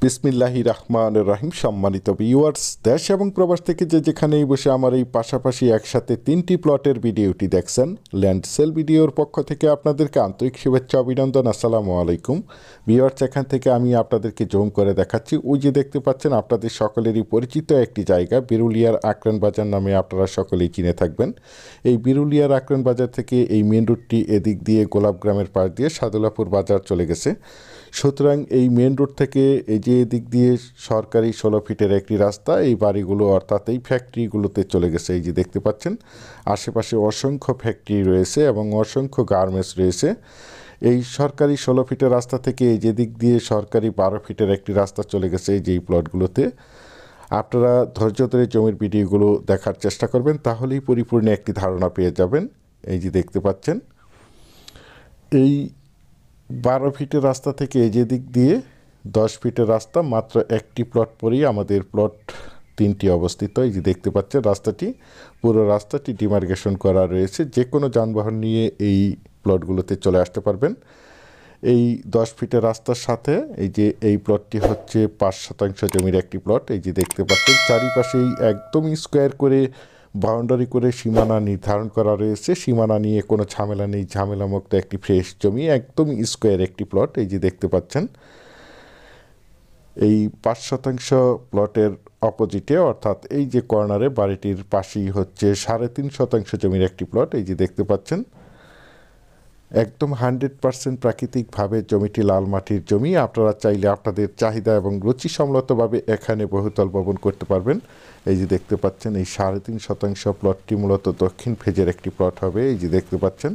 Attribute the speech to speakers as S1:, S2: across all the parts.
S1: বিসমিল্লাহির রহমানির রহিম। সম্মানিত ভিউয়ার্স, দেশ এবং প্রবাস থেকে যে যেখানেই বসে আমার এই পাশাপাশি একসাথে 3টি প্লটের ভিডিওটি দেখছেন, ল্যান্ড সেল ভিডিওর পক্ষ থেকে আপনাদেরকে আন্তরিক শুভেচ্ছা অভিনন্দন। আসসালামু আলাইকুম ভিউয়ার্স। এখান থেকে আমি আপনাদেরকে জুম করে দেখাচ্ছি। ওই যে দেখতে পাচ্ছেন, আপনাদের সকলেরই পরিচিত একটি জায়গা, বিরুলিয়ার আকরান বাজার নামে আপনারা সকলেই চিনে থাকবেন। এই বিরুলিয়ার আকরান বাজার থেকে এই মেন রোডটি এদিক দিয়ে গোলাপগ্রামের পাশ দিয়ে সাদুল্লাপুর বাজার চলে গেছে। সুতরাং এই মেন রোড থেকে এই যে দিক দিয়ে সরকারি 16 ফিটের একটি রাস্তা এই বাড়িগুলো অর্থাৎ এই ফ্যাক্টরিগুলোতে চলে গেছে। এই যে দেখতে পাচ্ছেন, আশেপাশে অসংখ্য ফ্যাক্টরি রয়েছে এবং অসংখ্য গার্মেন্টস রয়েছে। এই সরকারি 16 ফিটের রাস্তা থেকে এই যে দিক দিয়ে সরকারি 12 ফিটের একটি রাস্তা চলে গেছে এই যে এই প্লটগুলোতে। আপনারা ধৈর্য ধরে জমির ভিডিওগুলো দেখার চেষ্টা করবেন, তাহলেই পরিপূর্ণ একটি ধারণা পেয়ে যাবেন। এই যে দেখতে পাচ্ছেন, এই 12 ফিটের রাস্তা থেকে এই যে দিক দিয়ে 10 ফিটের রাস্তা, মাত্র একটি প্লট পরেই আমাদের প্লট 3টি অবস্থিত। এই যে দেখতে পাচ্ছেন, পুরো রাস্তাটি ডিমার্কেশন করা রয়েছে। যে কোনো যানবাহন নিয়ে এই প্লটগুলোতে চলে আসতে পারবেন। এই 10 ফিটের রাস্তার সাথে এই যে এই প্লটটি হচ্ছে 5% জমির একটি প্লট। এই যে দেখতে পাচ্ছেন, চারিপাশেই একদম স্কোয়ার করে বাউন্ডারি করে সীমানা নির্ধারণ করা রয়েছে। সীমানা নিয়ে কোনো ঝামেলা নেই, ঝামেলামুক্ত একটি ফ্রেশ জমি, একদম স্কোয়ার একটি প্লট। এই যে দেখতে পাচ্ছেন, এই 5% প্লটের অপোজিটে অর্থাৎ এই যে কর্নারে বাড়িটির পাশেই হচ্ছে 3.5% জমির একটি প্লট। এই যে দেখতে পাচ্ছেন, একদম 100% প্রাকৃতিকভাবে জমিটি লাল মাটির জমি। আপনারা চাইলে আপনাদের চাহিদা এবং রুচি সম্মতভাবে এখানে বহুতল ভবন করতে পারবেন। এই যে দেখতে পাচ্ছেন, এই 3.5% প্লটটি মূলত দক্ষিণ ফেজের একটি প্লট হবে। এই যে দেখতে পাচ্ছেন,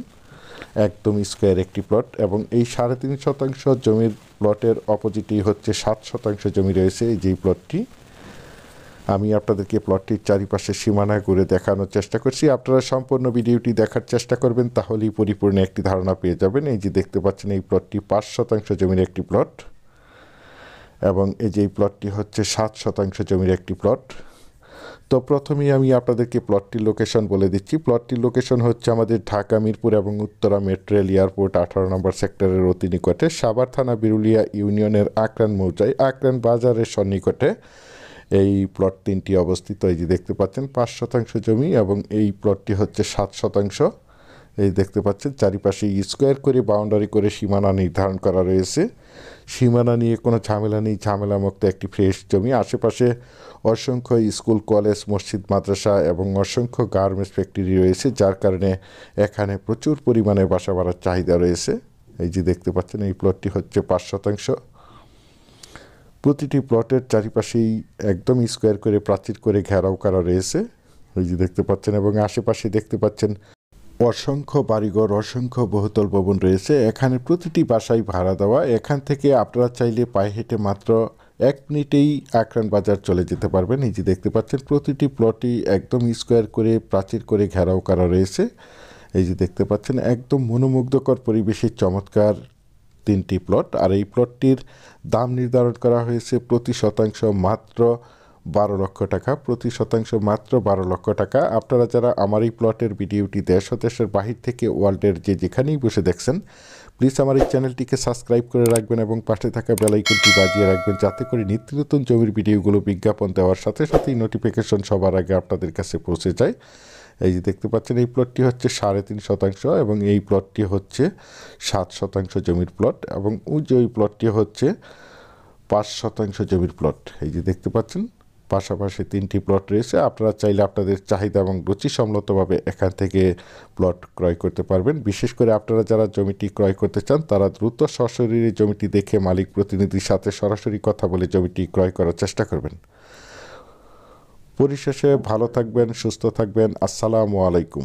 S1: একদম স্কোয়ার একটি প্লট এবং এই 3.5% জমির প্লটের অপোজিটেই হচ্ছে 7% জমি রয়েছে। এই যে প্লটটি আমি আপনাদেরকে প্লটটির চারিপাশে সীমানা ঘুরে দেখানোর চেষ্টা করছি। আপনারা সম্পূর্ণ ভিডিওটি দেখার চেষ্টা করবেন, তাহলেই পরিপূর্ণ একটি ধারণা পেয়ে যাবেন। এই যে দেখতে পাচ্ছেন, এই প্লটটি 5% জমির একটি প্লট এবং এই যে প্লটটি হচ্ছে 7% জমির একটি প্লট। তো প্রথমেই আমি আপনাদেরকে প্লটটির লোকেশন বলে দিচ্ছি। প্লটটির লোকেশন হচ্ছে আমাদের ঢাকা মিরপুর এবং উত্তরা মেট্রো রেল এয়ারপোর্ট 18 নম্বর সেক্টরের অতি নিকটে, সাভার থানা বিরুলিয়া ইউনিয়নের আকরান মৌজায় আকরান বাজারের সন্নিকটে এই প্লট 3টি অবস্থিত। এই যে দেখতে পাচ্ছেন, 5% জমি এবং এই প্লটটি হচ্ছে 7%। এই দেখতে পাচ্ছেন, চারিপাশে স্কোয়ার করে বাউন্ডারি করে সীমানা নির্ধারণ করা রয়েছে। সীমানা নিয়ে কোনো ঝামেলা নেই, ঝামেলামুক্ত একটি ফ্রেশ জমি। আশেপাশে অসংখ্য স্কুল, কলেজ, মসজিদ, মাদ্রাসা এবং অসংখ্য গার্মেন্টস ফ্যাক্টরি রয়েছে, যার কারণে এখানে প্রচুর পরিমাণে বাসা বাড়ার চাহিদা রয়েছে। এই যে দেখতে পাচ্ছেন, এই প্লটটি হচ্ছে 5%। প্রতিটি প্লটের চারিপাশেই একদম স্কোয়ার করে প্রাচীর করে ঘেরাও করা রয়েছে। এই যে দেখতে পাচ্ছেন, এবং আশেপাশে দেখতে পাচ্ছেন অসংখ্য বাড়িঘর, অসংখ্য বহুতল ভবন রয়েছে। এখানে প্রতিটি বাসায় ভাড়া দেওয়া। এখান থেকে আপনারা চাইলে পায়ে হেঁটে মাত্র 1 মিনিটেই আকরান বাজার চলে যেতে পারবেন। এই যে দেখতে পাচ্ছেন, প্রতিটি প্লটই একদম স্কোয়ার করে প্রাচীর করে ঘেরাও করা রয়েছে। এই যে দেখতে পাচ্ছেন, একদম মনোমুগ্ধকর পরিবেশের চমৎকার 3টি প্লট। আর এই প্লটটির দাম নির্ধারণ করা হয়েছে প্রতি শতাংশ মাত্র 12 লক্ষ টাকা। প্রতি শতাংশ মাত্র 12 লক্ষ টাকা। আপনারা যারা আমার এই প্লটের ভিডিওটি দেশ ও দেশের বাহির থেকে ওয়ার্ল্ডের যে যেখানেই বসে দেখছেন, প্লিজ আমার এই চ্যানেলটিকে সাবস্ক্রাইব করে রাখবেন এবং পাশে থাকা বেল আইকনটি বাজিয়ে রাখবেন, যাতে করে নিত্য নতুন জমির ভিডিওগুলো বিজ্ঞাপন দেওয়ার সাথে সাথেই নোটিফিকেশন সবার আগে আপনাদের কাছে পৌঁছে যায়। এই যে দেখতে পাচ্ছেন, এই প্লটটি হচ্ছে 3.5% এবং এই প্লটটি হচ্ছে 7% জমির প্লট এবং ওই প্লটটি হচ্ছে 5% জমির প্লট। এই যে দেখতে পাচ্ছেন, পাশাপাশি 3টি প্লট রয়েছে। আপনারা চাইলে আপনাদের চাহিদা এবং রুচি সম্মতভাবে এখান থেকে প্লট ক্রয় করতে পারবেন। বিশেষ করে আপনারা যারা জমিটি ক্রয় করতে চান, তারা দ্রুত সশরীরে জমিটি দেখে মালিক প্রতিনিধির সাথে সরাসরি কথা বলে জমিটি ক্রয় করার চেষ্টা করবেন। পরিশেষে ভালো থাকবেন, সুস্থ থাকবেন। আসসালামু আলাইকুম।